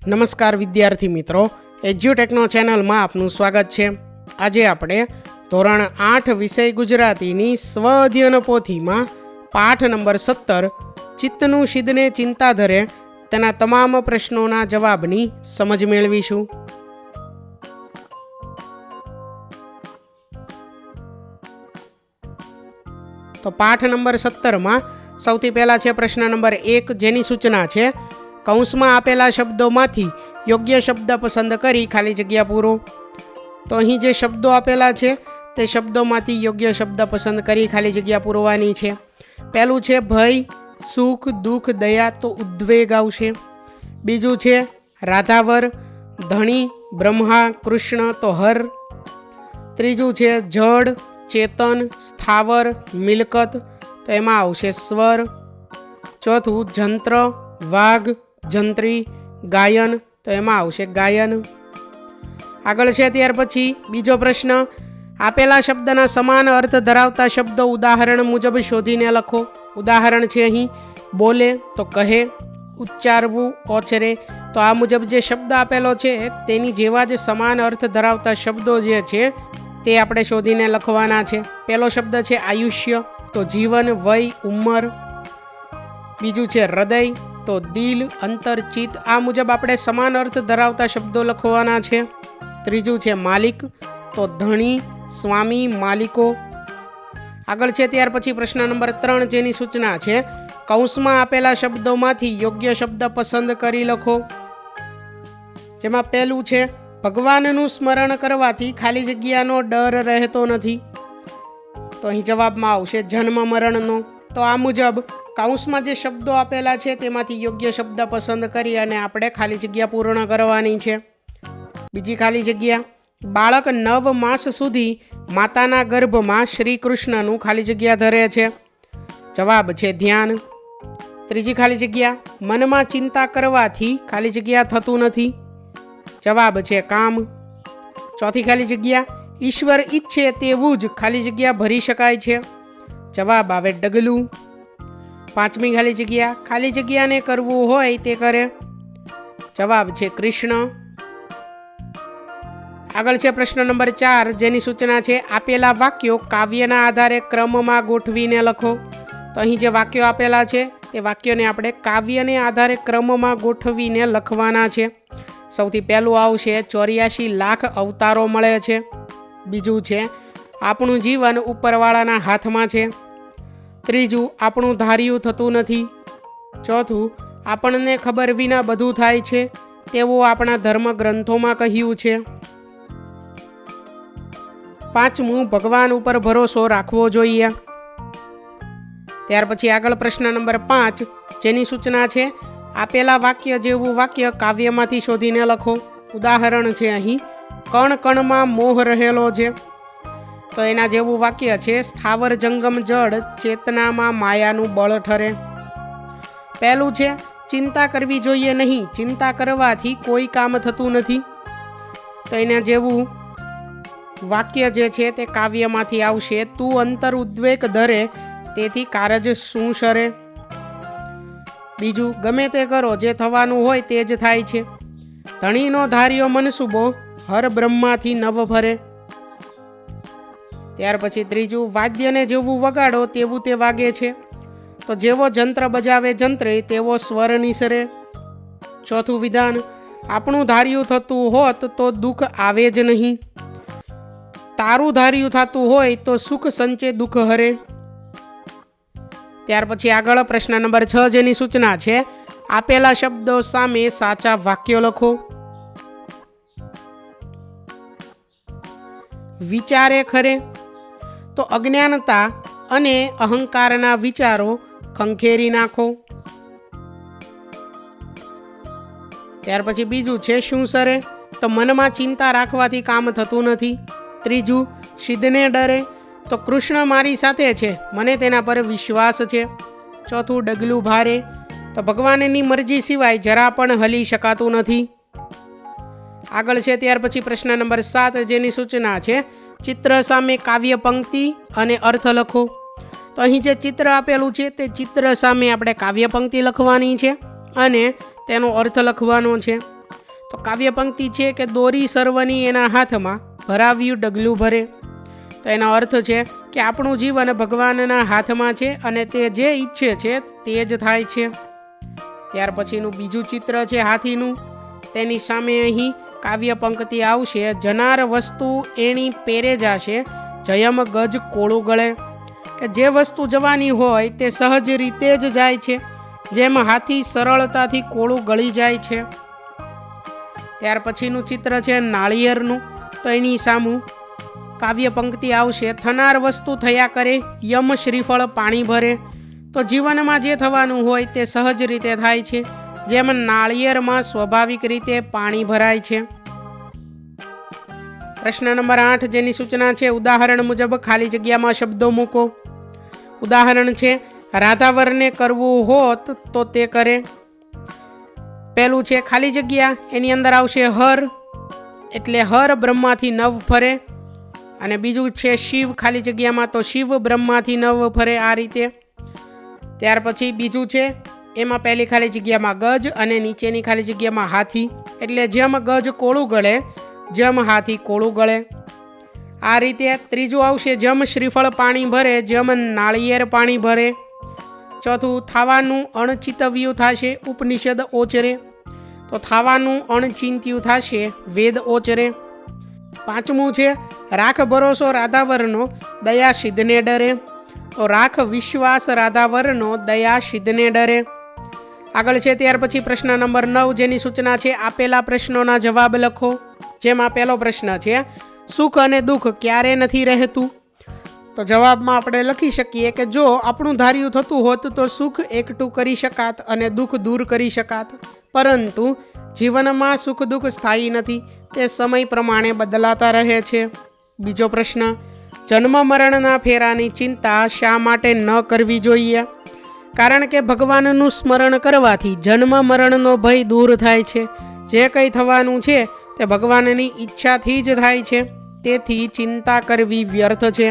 નમસ્કાર વિદ્યાર્થી મિત્રો, એજ્યુટેકનો ચેનલમાં આપનું સ્વાગત છે। આજે આપણે ધોરણ 8 વિષય ગુજરાતીની સ્વ અધ્યયન પોથીમાં પાઠ નંબર 17 ચિત્તનું શીદને ચિંતા ધરે તેના તમામ પ્રશ્નોના જવાબની સમજ મેળવીશું। તો પાઠ નંબર 17માં સૌથી પહેલા છે પ્રશ્ન નંબર 1, જેની સૂચના છે કૌંસમાં આપેલા શબ્દોમાંથી યોગ્ય શબ્દ પસંદ કરી ખાલી જગ્યા પૂરો। તો અહીં જે શબ્દો આપેલા છે તે શબ્દોમાંથી યોગ્ય શબ્દ પસંદ કરી ખાલી જગ્યા પૂરવાની છે। પહેલું છે ભય, સુખ, દુઃખ, દયા, તો ઉદ્વેગ આવશે। બીજું છે રાધાવર, ધણી, બ્રહ્મા, કૃષ્ણ, તો હર। ત્રીજું છે જડ, ચેતન, સ્થાવર, મિલકત, તો એમાં આવશે સ્વર। ચોથું જંત્ર, વાઘ, જંત્રી, ગાયન, તો એમાં આવશે ગાયન। આગળ છે ત્યાર પછી બીજો પ્રશ્ન, આપેલા શબ્દના સમાન અર્થ ધરાવતા શબ્દો ઉદાહરણ મુજબ શોધીને લખો। ઉદાહરણ છે અહીં બોલે, તો કહે, ઉચ્ચારવું, ઓચરે, તો આ મુજબ જે શબ્દ આપેલો છે તેની જેવા જ સમાન અર્થ ધરાવતા શબ્દો જે છે તે આપણે શોધીને લખવાના છે। પહેલો શબ્દ છે આયુષ્ય, તો જીવન, વય, ઉંમર। બીજું છે હૃદય, તો દિલ, અંતર, ચિત્ત, આ મુજબ આપણે સમાન અર્થ ધરાવતા શબ્દો લખવાના છે। ત્રીજું છે માલિક, તો ધણી, સ્વામી, માલિકો। આગળ છે ત્યાર પછી પ્રશ્ન નંબર 3, જેની સૂચના છે કૌંસમાં આપેલા શબ્દોમાંથી યોગ્ય શબ્દ પસંદ કરી લખો। જેમાં પહેલું છે ભગવાનનું સ્મરણ કરવાથી ખાલી જગ્યાનો ડર રહેતો નથી, તો અહીં જવાબમાં આવશે જન્મ મરણનો। તો આ મુજબ કૌંસમાં જે શબ્દો આપેલા છે તેમાંથી યોગ્ય શબ્દ પસંદ કરી અને આપણે ખાલી જગ્યા પૂર્ણ કરવાની છે। બીજી ખાલી જગ્યા, બાળક 9 માસ સુધી માતાના ગર્ભમાં શ્રી કૃષ્ણનું ખાલી જગ્યા ધરે છે, જવાબ છે ધ્યાન। ત્રીજી ખાલી જગ્યા, મનમાં ચિંતા કરવાથી ખાલી જગ્યા થતું નથી, જવાબ છે કામ। ચોથી ખાલી જગ્યા, ઈશ્વર ઈચ્છે તેવું જ ખાલી જગ્યા ભરી શકાય છે, જવાબ આવે ડગલું। પાંચમી ખાલી જગ્યા, ખાલી જગ્યાને કરવું હોય તે કરે, જવાબ છે કૃષ્ણ। આગળ છે પ્રશ્ન નંબર 4, જેની સૂચના છે આપેલા વાક્યો કાવ્યના આધારે ક્રમમાં ગોઠવીને લખો। તો અહીં જે વાક્યો આપેલા છે તે વાક્યોને આપણે કાવ્યને આધારે ક્રમમાં ગોઠવીને લખવાના છે। સૌથી પહેલું આવશે 84 લાખ અવતારો મળે છે। બીજું છે આપણું જીવન ઉપરવાળાના હાથમાં છે। ત્રીજું આપણું ધાર્યું થતું નથી। ચોથું આપણને ખબર વિના બધું થાય છે તેવું આપણા ધર્મ ગ્રંથોમાં કહ્યું છે। પાંચમું ભગવાન ઉપર ભરોસો રાખવો જોઈએ। ત્યાર પછી આગળ પ્રશ્ન નંબર 5, જેની સૂચના છે આપેલા વાક્ય જેવું વાક્ય કાવ્યમાંથી શોધીને લખો। ઉદાહરણ છે અહીં કણ કણમાં મોહ રહેલો છે, તો એના જેવું વાક્ય છે સ્થાવર જંગમ જડ ચેતનામાં માયાનું બળ ઠરે। પહેલું છે ચિંતા કરવી જોઈએ નહીં, ચિંતા કરવાથી કોઈ કામ થતું નથી, તો એના જેવું વાક્ય જે છે તે કાવ્યમાંથી આવશે તું અંતર ઉદ્વેગ ધરે તેથી કારજ શું સરે। બીજું ગમે તે કરો જે થવાનું હોય તે જ થાય છે, ધણીનો ધાર્યો મનસુબો હર બ્રહ્માથી નવ ભરે। ત્યાર પછી ત્રીજું વાદ્યને જેવું વગાડો તેવું તે વાગે છે, તો જેવો જંત્ર બજાવે જંત્રે તેવો સ્વર નિસરે। ચોથું વિધાન આપણું ધાર્યું થતું હોત તો દુઃખ આવે જ નહીં, તારું ધાર્યું થતું હોય તો સુખ સંચે દુઃખ હરે। ત્યાર પછી આગળ પ્રશ્ન નંબર 6, જેની સૂચના છે આપેલા શબ્દો સામે સાચા વાક્યો લખો। વિચારે ખરે, તો અજ્ઞાનતા અને અહંકારના વિચારો ખંખેરી નાખો। ત્યાર પછી બીજું છે શું સરે, તો મનમાં ચિંતા રાખવાથી કામ થતું નથી। ત્રીજું શીદને ડરે, તો કૃષ્ણ મારી સાથે છે, મને તેના પર વિશ્વાસ છે। ચોથું ડગલું ભારે, તો ભગવાનની મરજી સિવાય જરા પણ હલી શકાતું નથી। આગળ છે ત્યાર પછી પ્રશ્ન નંબર 7, જેની સૂચના છે ચિત્ર સામે કાવ્ય પંક્તિ અને અર્થ લખો। તો અહીં જે ચિત્ર આપેલું છે તે ચિત્ર સામે આપણે કાવ્ય પંક્તિ લખવાની છે અને તેનો અર્થ લખવાનો છે। તો કાવ્ય પંક્તિ છે કે દોરી સર્વની એના હાથમાં, ભરાવ્યું ડગલું ભરે. તો એનો અર્થ છે કે આપણું જીવન ભગવાનના હાથમાં છે અને તે જે ઈચ્છે છે તે જ થાય છે. ત્યાર પછીનું બીજું ચિત્ર છે હાથીનું. તેની સામે અહીં કાવ્ય પંક્તિ આવશે, જનાર વસ્તુ એની પેરે જાશે, જયમ ગજ કોળું ગળે. કે જે વસ્તુ જવાની હોય તે સહજ રીતે જ જાય છે, જેમ હાથી સરળતાથી કોળું ગળી જાય છે. ત્યાર પછીનું ચિત્ર છે નાળિયેરનું. તો એની સામું કાવ્ય પંક્તિ આવશે, થનાર વસ્તુ થયા કરે, યમ શ્રીફળ પાણી ભરે. તો જીવનમાં જે થવાનું હોય તે સહજ રીતે થાય છે, જેમ નાળિયેરમાં સ્વાભાવિક રીતે પાણી ભરાય છે. પ્રશ્ન નંબર 8 જેની સૂચના છે, ઉદાહરણ મુજબ ખાલી જગ્યામાં શબ્દો મૂકો. ઉદાહરણ છે, રાધાવરને કરવું હોત તો તે કરે. પહેલું છે ખાલી જગ્યા, એની અંદર આવશે હર, એટલે હર બ્રહ્માથી નવ ફરે. અને બીજું છે શિવ, ખાલી જગ્યામાં તો શિવ બ્રહ્માથી નવ ફરે, આ રીતે. ત્યાર પછી બીજું છે, એમાં પહેલી ખાલી જગ્યામાં ગજ અને નીચેની ખાલી જગ્યામાં હાથી, એટલે જેમ ગજ કોળું ગળે જેમ હાથી કોળું ગળે, આ રીતે. ત્રીજું આવશે જેમ શ્રીફળ પાણી ભરે જેમ નાળિયેર પાણી ભરે. ચોથું, થાવાનું અણચિતવ્યું થશે ઉપનિષદ ઓચરે. તો થાવાનું અણચિંત્યું થશે વેદ ઓચરે. પાંચમું છે, રાખ ભરોસો રાધાવરનો, દયા સિદ્ધને ડરે. તો રાખ વિશ્વાસ રાધાવરનો, દયા સિદ્ધને ડરે. આગળ છે ત્યાર પછી પ્રશ્ન નંબર 9 જેની સૂચના છે, આપેલા પ્રશ્નોના જવાબ લખો. જેમાં પહેલો પ્રશ્ન છે, સુખ અને દુઃખ ક્યારે નથી રહેતું. તો જવાબમાં આપણે લખી શકીએ કે જો આપણું ધાર્યું થતું હોત તો સુખ એકઠું કરી શકાત અને દુઃખ દૂર કરી શકાત, પરંતુ જીવનમાં સુખ દુઃખ સ્થાયી નથી, તે સમય પ્રમાણે બદલાતા રહે છે. બીજો પ્રશ્ન, જન્મ મરણના ફેરાની ચિંતા શા માટે ન કરવી જોઈએ. કારણ કે ભગવાનનું સ્મરણ કરવાથી જન્મ મરણનો ભય દૂર થાય છે. જે કંઈ થવાનું છે તે ભગવાનની ઈચ્છાથી જ થાય છે, તેથી ચિંતા કરવી વ્યર્થ છે.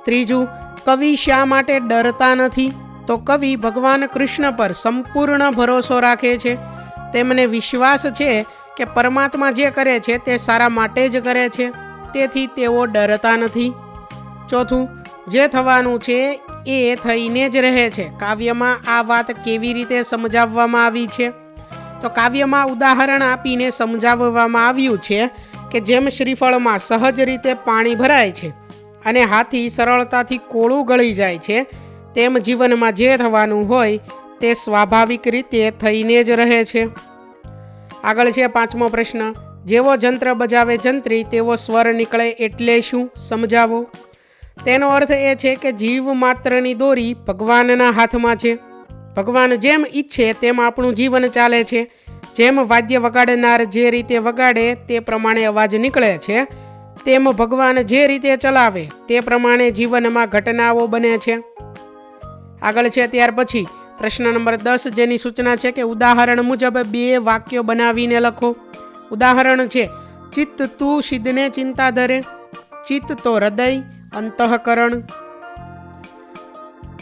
ત્રીજું, કવિ શા માટે ડરતા નથી. તો કવિ ભગવાન કૃષ્ણ પર સંપૂર્ણ ભરોસો રાખે છે. તેમને વિશ્વાસ છે કે પરમાત્મા જે કરે છે તે સારા માટે જ કરે છે, તેથી તેઓ ડરતા નથી. ચોથું, જે થવાનું છે એ થઈને જ રહે છે. કાવ્યમાં આ વાત કેવી રીતે સમજાવવામાં આવી છે. તો કાવ્યમાં ઉદાહરણ આપીને સમજાવવામાં આવ્યું છે કે જેમ શ્રીફળમાં સહજ રીતે પાણી ભરાય છે અને હાથી સરળતાથી કોળું ગળી જાય છે, તેમ જીવનમાં જે થવાનું હોય તે સ્વાભાવિક રીતે થઈને જ રહે છે. આગળ છે પાંચમો પ્રશ્ન, જેવો જંત્ર બજાવે જંત્રી તેવો સ્વર નીકળે એટલે શું, સમજાવો. તેનો અર્થ એ છે કે જીવ માત્રની દોરી ભગવાનના હાથમાં છે. ભગવાન જેમ ઈચ્છે તેમ આપણું જીવન ચાલે છે. જેમ વાદ્ય વગાડનાર જે રીતે વગાડે તે પ્રમાણે અવાજ નીકળે છે, તેમ ભગવાન જે રીતે ચલાવે તે પ્રમાણે જીવનમાં ઘટનાઓ બને છે. આગળ છે ત્યાર પછી પ્રશ્ન નંબર 10 જેની સૂચના છે કે ઉદાહરણ મુજબ 2 વાક્યો બનાવીને લખો. ઉદાહરણ છે, ચિત્ત તું સિદ્ધને ચિંતા ધરે. ચિત્ત તો હૃદય, અંતઃકરણ.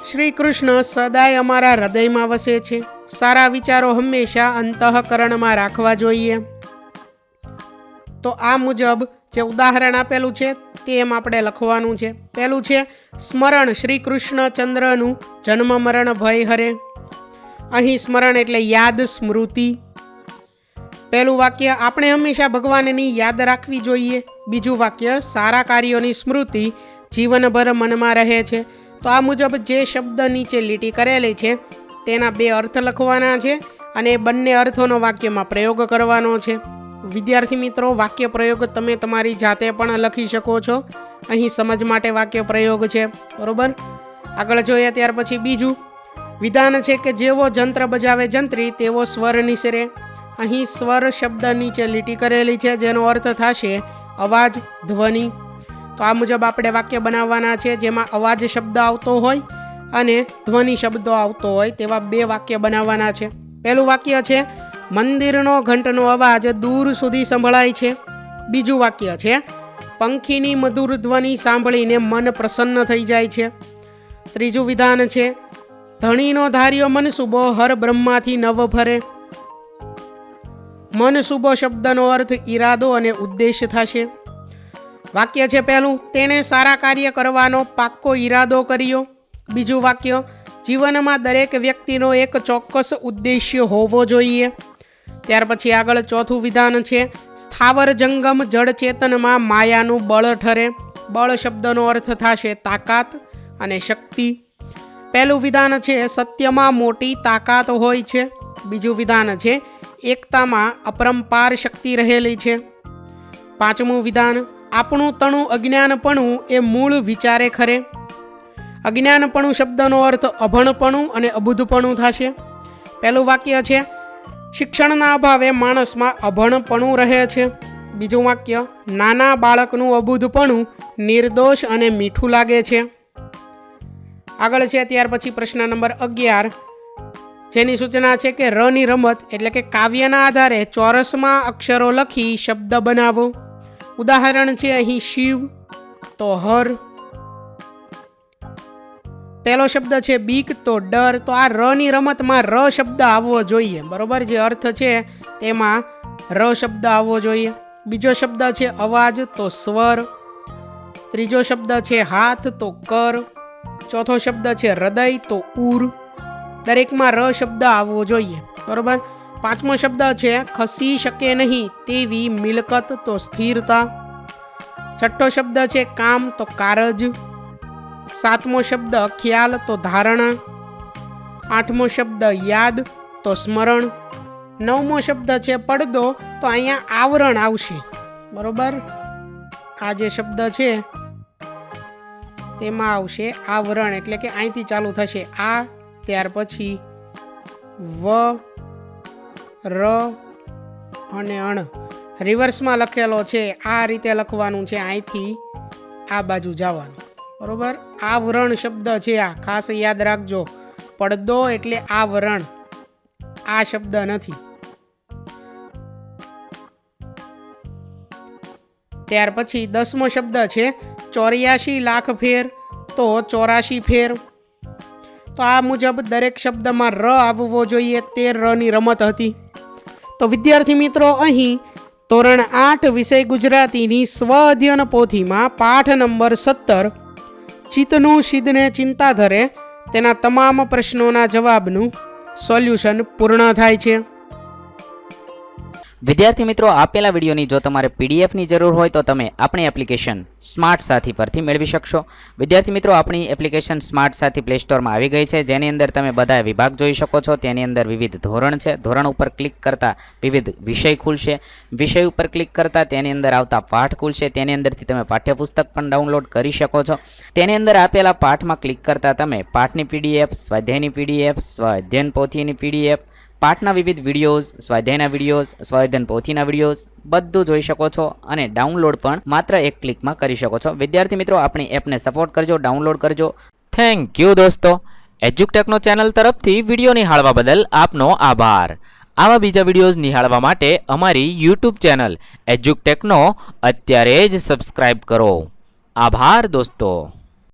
શ્રી કૃષ્ણ સદાય અમારા હૃદયમાં વસે છે. સારા વિચારો હંમેશા અંતઃકરણમાં રાખવા જોઈએ. તો આ મુજબ જે ઉદાહરણ આપેલું છે તેમ આપણે લખવાનું છે. પહેલું છે, સ્મરણ શ્રી કૃષ્ણચંદ્રનું જન્મ મરણ ભય હરે. અહીં સ્મરણ એટલે યાદ, સ્મૃતિ. પહેલું વાક્ય, આપણે હંમેશા ભગવાનની યાદ રાખવી જોઈએ. બીજું વાક્ય, સારા કાર્યોની સ્મૃતિ જીવનભર મનમાં રહે છે. તો આ મુજબ જે શબ્દ નીચે લીટી કરેલી છે તેના 2 અર્થ લખવાના છે અને બંને અર્થોનો વાક્યમાં પ્રયોગ કરવાનો છે. વિદ્યાર્થી મિત્રો, વાક્ય પ્રયોગ તમે તમારી જાતે પણ લખી શકો છો. અહીં સમજ માટે વાક્ય પ્રયોગ છે, બરોબર. આગળ જોઈએ ત્યાર પછી બીજું વિધાન છે કે જેવો જંત્ર બજાવે જંત્રી તેવો સ્વર નિસરે. અહીં સ્વર શબ્દ નીચે લીટી કરેલી છે જેનો અર્થ થશે અવાજ, ધ્વનિ. તો આ મુજબ આપણે વાક્ય બનાવવાના છે જેમાં અવાજ શબ્દ આવતો હોય અને ધ્વનિ શબ્દો આવતો હોય તેવા 2 વાક્ય બનાવવાના છે. પહેલું વાક્ય છે, મંદિરનો ઘંટનો અવાજ દૂર સુધી સંભળાય છે. બીજું વાક્ય છે, પંખીની મધુર ધ્વનિ સાંભળીને મન પ્રસન્ન થઈ જાય છે. ત્રીજું વિધાન છે, ધણીનો ધાર્યો મનસુબો હર બ્રહ્માથી નવ ફરે. મનસુબો શબ્દનો અર્થ ઈરાદો અને ઉદ્દેશ્ય થશે. વાક્ય છે પહેલું, તેણે સારા કાર્ય કરવાનો પાક્કો ઈરાદો કર્યો. બીજું વાક્ય, જીવનમાં દરેક વ્યક્તિનો એક ચોક્કસ ઉદ્દેશ્ય હોવો જોઈએ. ત્યાર પછી આગળ ચોથું વિધાન છે, સ્થાવર જંગમ જળ ચેતનમાં માયાનું બળ ઠરે. બળ શબ્દનો અર્થ થશે તાકાત અને શક્તિ. પહેલું વિધાન છે, સત્યમાં મોટી તાકાત હોય છે. બીજું વિધાન છે, એકતામાં અપરંપાર શક્તિ રહેલી છે. પાંચમું વિધાન, આપણું તણું અજ્ઞાનપણું એ મૂળ વિચારે ખરે. અજ્ઞાનપણું શબ્દનો અર્થ અભણપણું અને અબુધપણું થશે. પહેલું વાક્ય છે, શિક્ષણના અભાવે માણસમાં અભણપણું રહે છે. બીજું વાક્ય, નાના બાળકનું અબુધપણું નિર્દોષ અને મીઠું લાગે છે. આગળ છે ત્યાર પછી પ્રશ્ન નંબર 11, જેની સૂચના છે કે રની રમત એટલે કે કાવ્યના આધારે ચોરસમાં અક્ષરો લખી શબ્દ બનાવો. ઉદાહરણ છે અહીં શિવ તો હર. પહેલો શબ્દ છે બીક તો ડર. તો આ રની રમતમાં ર શબ્દ આવવો જોઈએ, બરોબર. જે અર્થ છે તેમાં ર શબ્દ આવવો જોઈએ. બીજો શબ્દ છે અવાજ તો સ્વર. ત્રીજો શબ્દ છે હાથ તો કર. ચોથો શબ્દ છે હૃદય તો ઉર. દરેકમાં ર શબ્દ આવવો જોઈએ, બરોબર. પાંચમો શબ્દ છે ખસી શકે નહીં તેવી મિલકત તો સ્થિરતા. છઠ્ઠો શબ્દ છે કામ તો કારજ. સાતમો શબ્દ ખ્યાલ તો ધારણા. આઠમો શબ્દ યાદ તો સ્મરણ. નવમો શબ્દ છે પડદો, તો અહીંયા આવરણ આવશે, બરોબર. આ જે શબ્દ છે તેમાં આવશે આવરણ, એટલે કે અહીંથી ચાલુ થશે આ, ત્યાર પછી વ, ર અને અણ. રિવર્સમાં લખેલો છે, આ રીતે લખવાનું છે, અહીંથી આ બાજુ જવાનું, બરોબર. આવરણ શબ્દ છે આ, ખાસ યાદ રાખજો. પડદો એટલે આવરણ, આ શબ્દ નથી. ત્યાર પછી 10મો શબ્દ છે 84 લાખ ફેર તો 84 ફેર. તો આ મુજબ દરેક શબ્દમાં ર આવવો જોઈએ, તે રની રમત હતી. તો વિદ્યાર્થી મિત્રો, અહીં ધોરણ 8 વિષય ગુજરાતીની સ્વ અધ્યયન પોથીમાં પાઠ નંબર 17 ચિત્તનું સિદ્ધને ચિંતા ધરે તેના તમામ પ્રશ્નોના જવાબનું સોલ્યુશન પૂર્ણ થાય છે. વિદ્યાર્થી મિત્રો, આપેલા વિડીયોની જો તમારે પીડીએફની જરૂર હોય તો તમે આપણી એપ્લિકેશન સ્માર્ટ સાથી પરથી મેળવી શકશો. વિદ્યાર્થી મિત્રો, આપણી એપ્લિકેશન સ્માર્ટ સાથી પ્લે સ્ટોરમાં આવી ગઈ છે, જેની અંદર તમે બધા વિભાગ જોઈ શકો છો. તેની અંદર વિવિધ ધોરણ છે. ધોરણ ઉપર ક્લિક કરતાં વિવિધ વિષય ખુલશે. વિષય ઉપર ક્લિક કરતાં તેની અંદર આવતા પાઠ ખુલશે. તેની અંદરથી તમે પાઠ્યપુસ્તક પણ ડાઉનલોડ કરી શકો છો. તેની અંદર આપેલા પાઠમાં ક્લિક કરતાં તમે પાઠની પીડીએફ, સ્વાધ્યાયની પીડીએફ, સ્વાધ્યાયન પોથીની પીડીએફ, પાઠના વિવિધ વિડીયોઝ, સ્વાધ્યાયના વિડીયોઝ, સ્વાધ્યાયન પોથીના વિડીયોઝ બધું જોઈ શકો છો અને ડાઉનલોડ પણ માત્ર એક ક્લિકમાં કરી શકો છો. વિદ્યાર્થી મિત્રો, આપણી એપને સપોર્ટ કરજો, ડાઉનલોડ કરજો. થેન્ક યુ દોસ્તો. એજ્યુકટેકનો ચેનલ તરફથી વિડીયો નિહાળવા બદલ આપનો આભાર. આવા બીજા વિડીયોઝ નિહાળવા માટે અમારી યુટ્યુબ ચેનલ એજ્યુકટેકનો અત્યારે જ સબસ્ક્રાઇબ કરો. આભાર દોસ્તો.